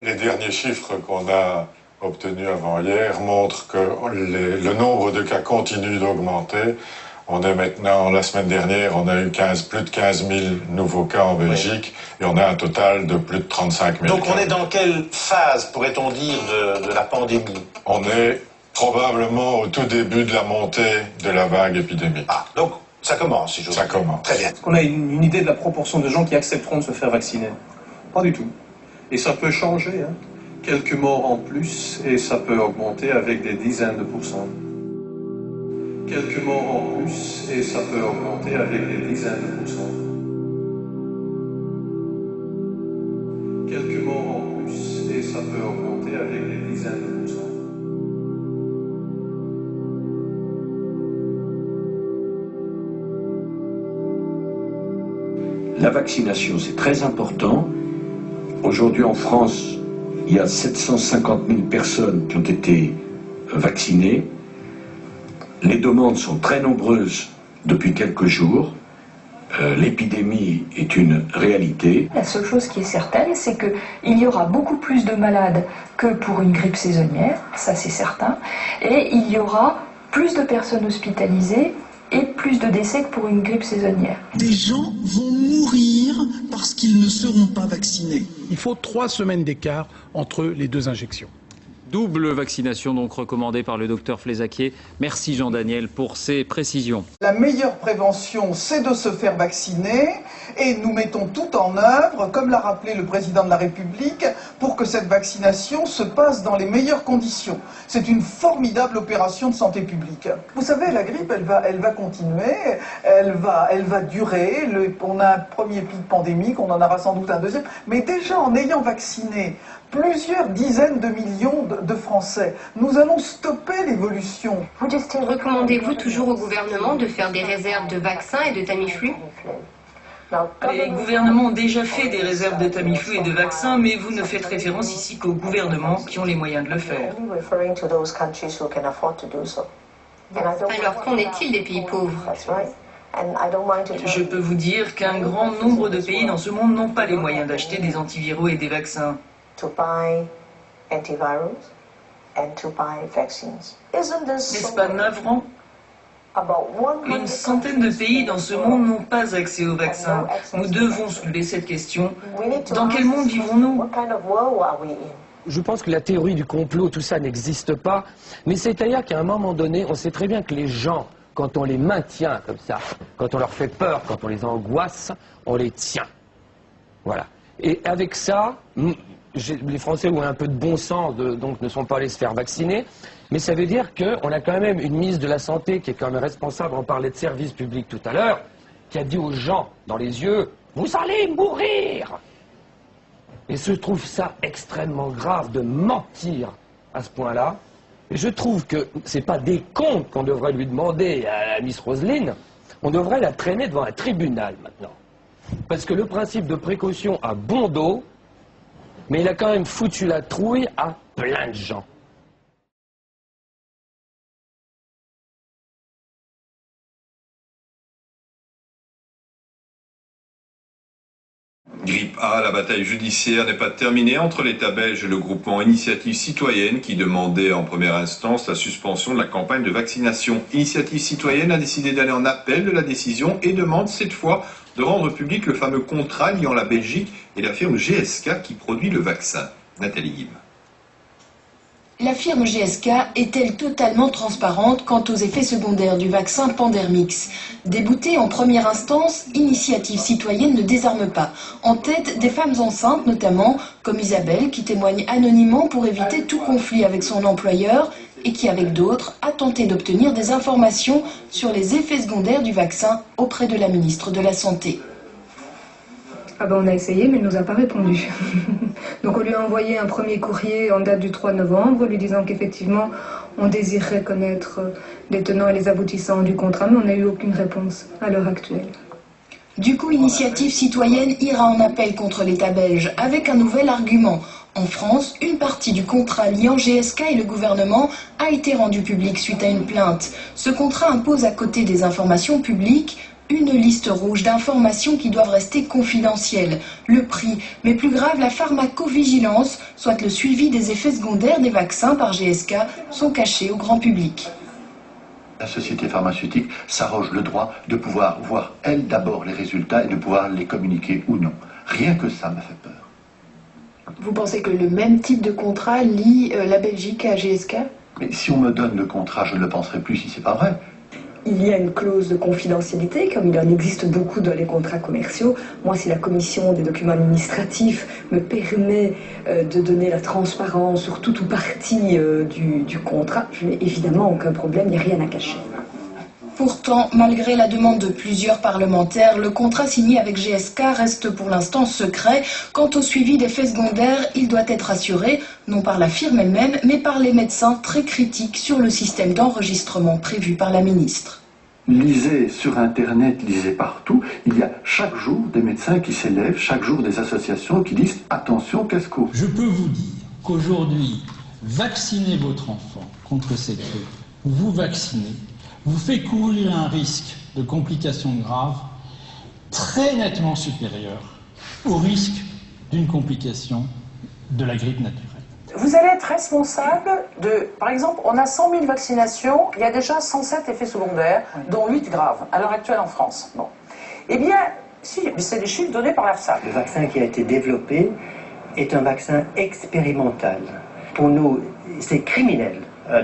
Les derniers chiffres qu'on a obtenus avant-hier montrent que le nombre de cas continue d'augmenter. On est maintenant, la semaine dernière, on a eu plus de 15 000 nouveaux cas en Belgique, et on a un total de plus de 35 000 Donc cas. on est dans quelle phase, pourrait-on dire, de la pandémie? On est probablement au tout début de la montée de la vague épidémique. Ah, donc ça commence, si j'ose dire. Ça commence. Très bien. Est-ce qu'on a une idée de la proportion de gens qui accepteront de se faire vacciner? Pas du tout. Et ça peut changer, hein. Quelques morts en plus, et ça peut augmenter avec des dizaines de pourcents. Quelques morts en plus, et ça peut augmenter avec des dizaines de pourcents. Quelques morts en plus, et ça peut augmenter avec des dizaines de pourcents. La vaccination, c'est très important. Aujourd'hui, en France, il y a 750 000 personnes qui ont été vaccinées. Les demandes sont très nombreuses depuis quelques jours. L'épidémie est une réalité. La seule chose qui est certaine, c'est qu'il y aura beaucoup plus de malades que pour une grippe saisonnière, ça c'est certain, et il y aura plus de personnes hospitalisées et plus de décès que pour une grippe saisonnière. Des gens vont mourir parce qu'ils ne seront pas vaccinés. Il faut 3 semaines d'écart entre les 2 injections. Double vaccination donc recommandée par le docteur Flézaquier. Merci Jean-Daniel pour ces précisions. La meilleure prévention, c'est de se faire vacciner et nous mettons tout en œuvre, comme l'a rappelé le président de la République, pour que cette vaccination se passe dans les meilleures conditions. C'est une formidable opération de santé publique. Vous savez, la grippe, elle va continuer, elle va durer. On a un premier pic pandémique, on en aura sans doute un deuxième, mais déjà en ayant vacciné plusieurs dizaines de millions de Français, nous allons stopper l'évolution. Recommandez-vous toujours au gouvernement de faire des réserves de vaccins et de Tamiflu? Les gouvernements ont déjà fait des réserves de Tamiflu et de vaccins, mais vous ne faites référence ici qu'aux gouvernements qui ont les moyens de le faire. Alors qu'en est-il des pays pauvres? Je peux vous dire qu'un grand nombre de pays dans ce monde n'ont pas les moyens d'acheter des antiviraux et des vaccins. N'est-ce pas navrant? Une centaine de pays dans ce monde n'ont pas accès aux vaccins. Nous devons soulever cette question. Dans quel monde vivons-nous? Je pense que la théorie du complot, tout ça n'existe pas. Mais c'est-à-dire qu'à un moment donné, on sait très bien que les gens, quand on les maintient comme ça, quand on leur fait peur, quand on les angoisse, on les tient. Voilà. Et avec ça, les Français ont un peu de bon sens, donc ne sont pas allés se faire vacciner. Mais ça veut dire qu'on a quand même une ministre de la Santé qui est quand même responsable, on parlait de service public tout à l'heure, qui a dit aux gens dans les yeux, vous allez mourir. Et je trouve ça extrêmement grave de mentir à ce point-là. Et je trouve que ce n'est pas des comptes qu'on devrait lui demander à Miss Roselyne, on devrait la traîner devant un tribunal maintenant. Parce que le principe de précaution a bon dos, mais il a quand même foutu la trouille à plein de gens. Grippe A, la bataille judiciaire n'est pas terminée entre l'État belge et le groupement Initiative Citoyenne qui demandait en première instance la suspension de la campagne de vaccination. Initiative Citoyenne a décidé d'aller en appel de la décision et demande cette fois de rendre public le fameux contrat liant la Belgique et la firme GSK qui produit le vaccin. Nathalie Guim. La firme GSK est-elle totalement transparente quant aux effets secondaires du vaccin Pandermix? Déboutée en première instance, Initiative Citoyenne ne désarme pas. En tête, des femmes enceintes notamment, comme Isabelle, qui témoigne anonymement pour éviter tout conflit avec son employeur et qui, avec d'autres, a tenté d'obtenir des informations sur les effets secondaires du vaccin auprès de la ministre de la Santé. Ah ben on a essayé, mais elle ne nous a pas répondu. Donc on lui a envoyé un premier courrier en date du 3 novembre, lui disant qu'effectivement on désirerait connaître les tenants et les aboutissants du contrat, mais on n'a eu aucune réponse à l'heure actuelle. Du coup, Initiative Citoyenne ira en appel contre l'État belge avec un nouvel argument. En France, une partie du contrat liant GSK et le gouvernement a été rendue publique suite à une plainte. Ce contrat impose à côté des informations publiques une liste rouge d'informations qui doivent rester confidentielles. Le prix, mais plus grave, la pharmacovigilance, soit le suivi des effets secondaires des vaccins par GSK, sont cachés au grand public. La société pharmaceutique s'arroge le droit de pouvoir voir, elle, d'abord les résultats et de pouvoir les communiquer ou non. Rien que ça me fait peur. Vous pensez que le même type de contrat lie la Belgique à GSK? Mais si on me donne le contrat, je ne le penserai plus si c'est pas vrai. Il y a une clause de confidentialité, comme il en existe beaucoup dans les contrats commerciaux. Moi, si la commission des documents administratifs me permet de donner la transparence sur tout ou partie du contrat, je n'ai évidemment aucun problème, il n'y a rien à cacher. Pourtant, malgré la demande de plusieurs parlementaires, le contrat signé avec GSK reste pour l'instant secret. Quant au suivi des effets secondaires, il doit être assuré, non par la firme elle-même, mais par les médecins très critiques sur le système d'enregistrement prévu par la ministre. Lisez sur Internet, lisez partout, il y a chaque jour des médecins qui s'élèvent, chaque jour des associations qui disent « attention, casse-cou ». Je peux vous dire qu'aujourd'hui, vacciner votre enfant contre cette grippe, vous vaccinez, vous fait courir un risque de complications graves très nettement supérieur au risque d'une complication de la grippe naturelle. Vous allez être responsable de, par exemple, on a 100 000 vaccinations, il y a déjà 107 effets secondaires, dont 8 graves, à l'heure actuelle en France. Bon. Eh bien, si, c'est des chiffres donnés par l'ARSA. Le vaccin qui a été développé est un vaccin expérimental. Pour nous, c'est criminel,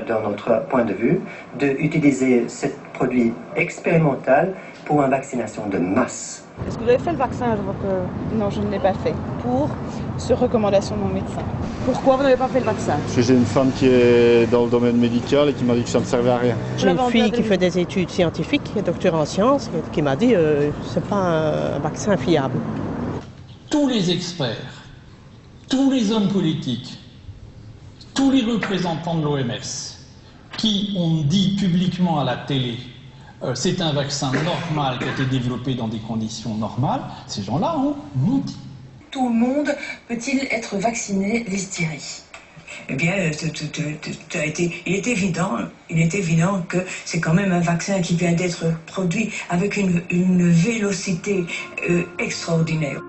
dans notre point de vue, d'utiliser ce produit expérimental pour une vaccination de masse. Est-ce que vous avez fait le vaccin? Non, je ne l'ai pas fait. Sur recommandation de mon médecin. Pourquoi vous n'avez pas fait le vaccin? Parce que j'ai une femme qui est dans le domaine médical et qui m'a dit que ça ne servait à rien. J'ai une fille qui fait des études scientifiques, qui est docteur en sciences, qui m'a dit que ce n'est pas un vaccin fiable. Tous les experts, tous les hommes politiques, tous les représentants de l'OMS qui ont dit publiquement à la télé c'est un vaccin normal qui a été développé dans des conditions normales, ces gens-là ont menti. Tout le monde peut-il être vacciné l'hystérie? Eh bien, il est évident que c'est quand même un vaccin qui vient d'être produit avec une vélocité extraordinaire.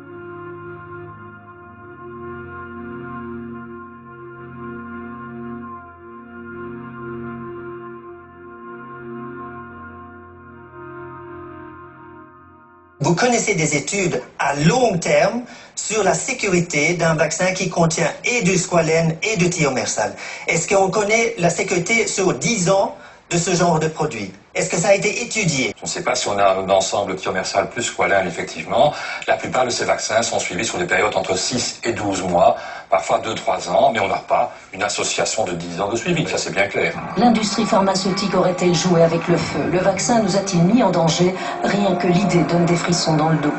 Vous connaissez des études à long terme sur la sécurité d'un vaccin qui contient et du squalène et du thiomersal. Est-ce qu'on connaît la sécurité sur 10 ans de ce genre de produit? Est-ce que ça a été étudié? On ne sait pas si on a un ensemble thiomersal plus squalène, effectivement. La plupart de ces vaccins sont suivis sur des périodes entre 6 et 12 mois, parfois 2-3 ans, mais on n'a pas une association de 10 ans de suivi, ça c'est bien clair. L'industrie pharmaceutique aurait-elle joué avec le feu? Le vaccin nous a-t-il mis en danger? Rien que l'idée donne des frissons dans le dos.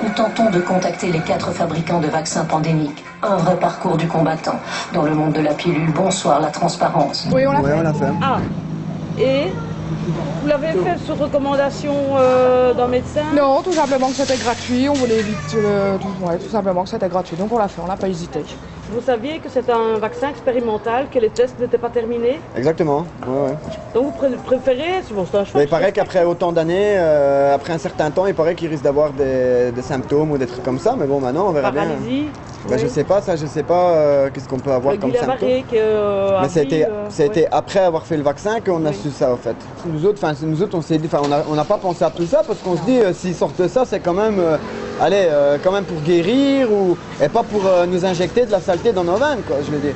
Nous tentons de contacter les 4 fabricants de vaccins pandémiques. Un vrai parcours du combattant. Dans le monde de la pilule, bonsoir la transparence. Oui, on l'a fait. Ah, et vous l'avez fait sur recommandation d'un médecin? Non, tout simplement que c'était gratuit, on voulait vite, tout simplement que c'était gratuit, donc on l'a fait, on n'a pas hésité. Vous saviez que c'était un vaccin expérimental, que les tests n'étaient pas terminés? Exactement, ouais. Donc vous préférez, c'est un choix. Il paraît qu'après autant d'années, après un certain temps, il paraît qu'il risque d'avoir des symptômes ou des trucs comme ça, mais bon, maintenant on verra bien. Paralysie? Ben, oui. Je sais pas, qu'est-ce qu'on peut avoir comme symptômes. Mais ça a été après avoir fait le vaccin qu'on a su ça, en fait. Nous autres on s'est dit, on n'a pas pensé à tout ça, parce qu'on se dit, s'ils sortent de ça, c'est quand même, quand même pour guérir, et pas pour nous injecter de la saleté dans nos veines, quoi, je veux dire.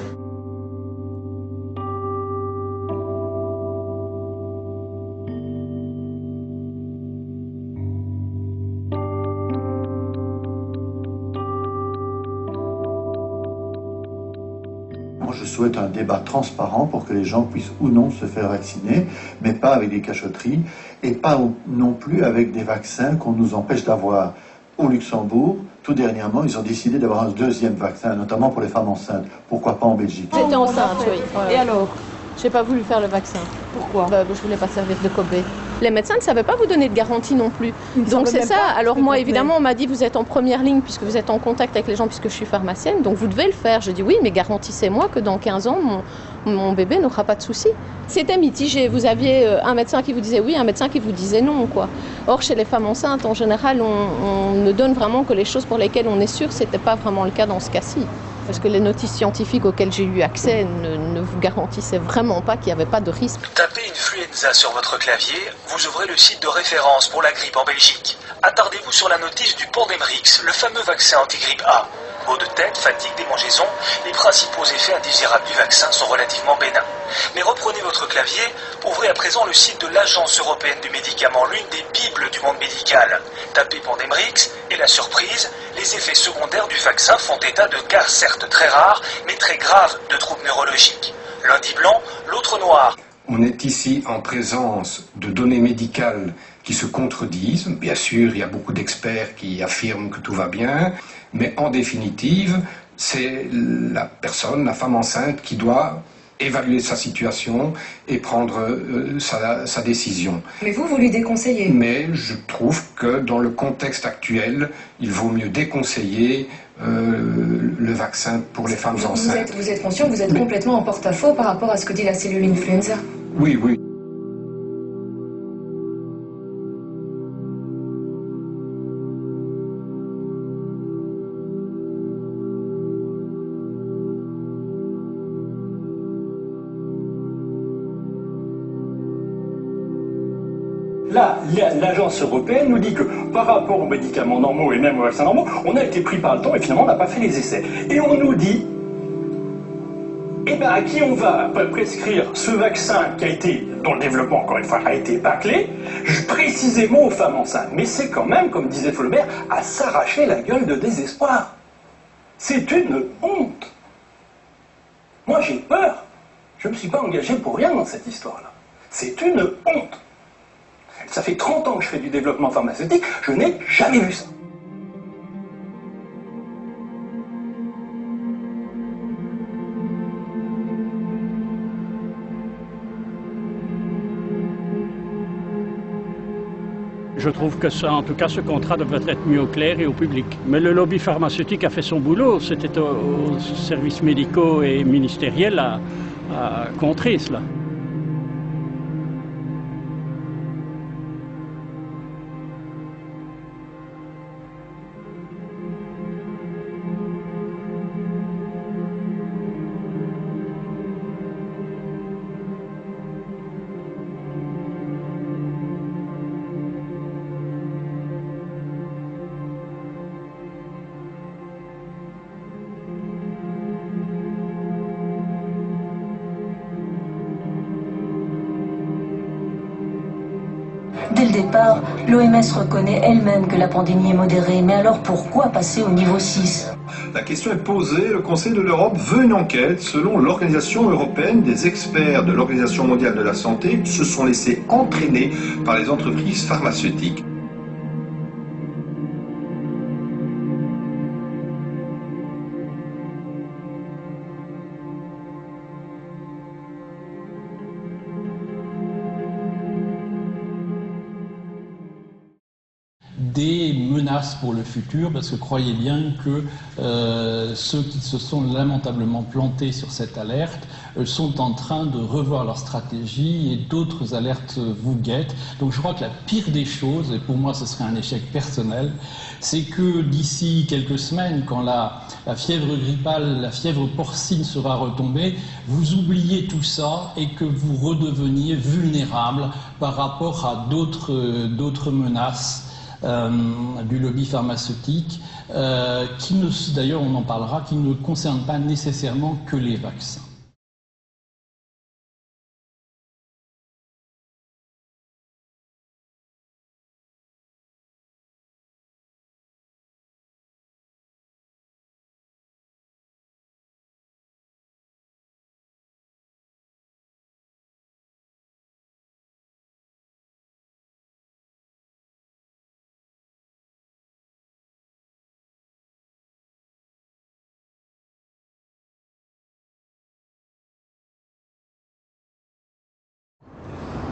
Je souhaite un débat transparent pour que les gens puissent ou non se faire vacciner, mais pas avec des cachotteries et pas non plus avec des vaccins qu'on nous empêche d'avoir. Au Luxembourg, tout dernièrement, ils ont décidé d'avoir un 2e vaccin, notamment pour les femmes enceintes. Pourquoi pas en Belgique? J'étais enceinte, oui. Et alors? J'ai pas voulu faire le vaccin. Pourquoi? Je voulais pas servir de Kobe. Les médecins ne savaient pas vous donner de garantie non plus. Donc c'est ça. Alors moi, évidemment, on m'a dit vous êtes en première ligne puisque vous êtes en contact avec les gens puisque je suis pharmacienne, donc vous devez le faire. Je dis oui, mais garantissez-moi que dans 15 ans, mon bébé n'aura pas de soucis. C'était mitigé. Vous aviez un médecin qui vous disait oui, un médecin qui vous disait non, quoi. Or, chez les femmes enceintes, en général, on ne donne vraiment que les choses pour lesquelles on est sûr. Ce n'était pas vraiment le cas dans ce cas-ci. Parce que les notices scientifiques auxquelles j'ai eu accès ne vous garantissaient vraiment pas qu'il n'y avait pas de risque. Tapez influenza sur votre clavier, vous ouvrez le site de référence pour la grippe en Belgique. Attardez-vous sur la notice du Pandemrix, le fameux vaccin anti-grippe A. Maux de tête, fatigue, démangeaison, les principaux effets indésirables du vaccin sont relativement bénins. Mais reprenez votre clavier, ouvrez à présent le site de l'Agence européenne du médicament, l'une des bibles du monde médical. Tapez Pandemrix et la surprise, les effets secondaires du vaccin font état de cas certes très rares, mais très graves de troubles neurologiques. L'un dit blanc, l'autre noir. On est ici en présence de données médicales qui se contredisent. Bien sûr, il y a beaucoup d'experts qui affirment que tout va bien, mais en définitive, c'est la personne, la femme enceinte, qui doit évaluer sa situation et prendre sa décision. Mais vous lui déconseillez? Mais je trouve que dans le contexte actuel, il vaut mieux déconseiller le vaccin pour les femmes enceintes. Vous êtes conscient que vous êtes complètement en porte-à-faux par rapport à ce que dit la cellule influenza? Oui, oui. Là, l'agence européenne nous dit que par rapport aux médicaments normaux et même aux vaccins normaux, on a été pris par le temps et finalement on n'a pas fait les essais. Et on nous dit, eh ben à qui on va prescrire ce vaccin dont le développement, encore une fois, a été bâclé, précisément aux femmes enceintes. Mais c'est quand même, comme disait Flaubert, à s'arracher la gueule de désespoir. C'est une honte. Moi j'ai peur. Je ne me suis pas engagé pour rien dans cette histoire-là. C'est une honte. Ça fait 30 ans que je fais du développement pharmaceutique, je n'ai jamais vu ça. Je trouve que ça, en tout cas, ce contrat devrait être mis au clair et au public. Mais le lobby pharmaceutique a fait son boulot. C'était aux services médicaux et ministériels à contrer cela. Dès le départ, l'OMS reconnaît elle-même que la pandémie est modérée. Mais alors pourquoi passer au niveau 6 ? La question est posée. Le Conseil de l'Europe veut une enquête. Selon l'Organisation européenne, des experts de l'Organisation mondiale de la santé se sont laissés entraîner par les entreprises pharmaceutiques. Des menaces pour le futur, parce que croyez bien que ceux qui se sont lamentablement plantés sur cette alerte sont en train de revoir leur stratégie et d'autres alertes vous guettent. Donc je crois que la pire des choses, et pour moi ce serait un échec personnel, c'est que d'ici quelques semaines, quand la fièvre grippale, la fièvre porcine sera retombée, vous oubliez tout ça et que vous redeveniez vulnérable par rapport à d'autres menaces du lobby pharmaceutique, qui d'ailleurs on en parlera, qui ne concernent pas nécessairement que les vaccins.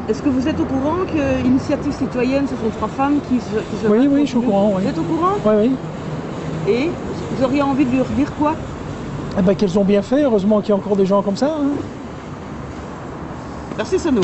Est-ce que vous êtes au courant que Initiative Citoyenne, ce sont 3 femmes qui se Oui, oui, je suis au courant. Oui. Vous êtes au courant? Oui, oui. Et vous auriez envie de leur dire quoi? Eh ben, qu'elles ont bien fait, heureusement qu'il y a encore des gens comme ça. Hein. Merci, c'est nous.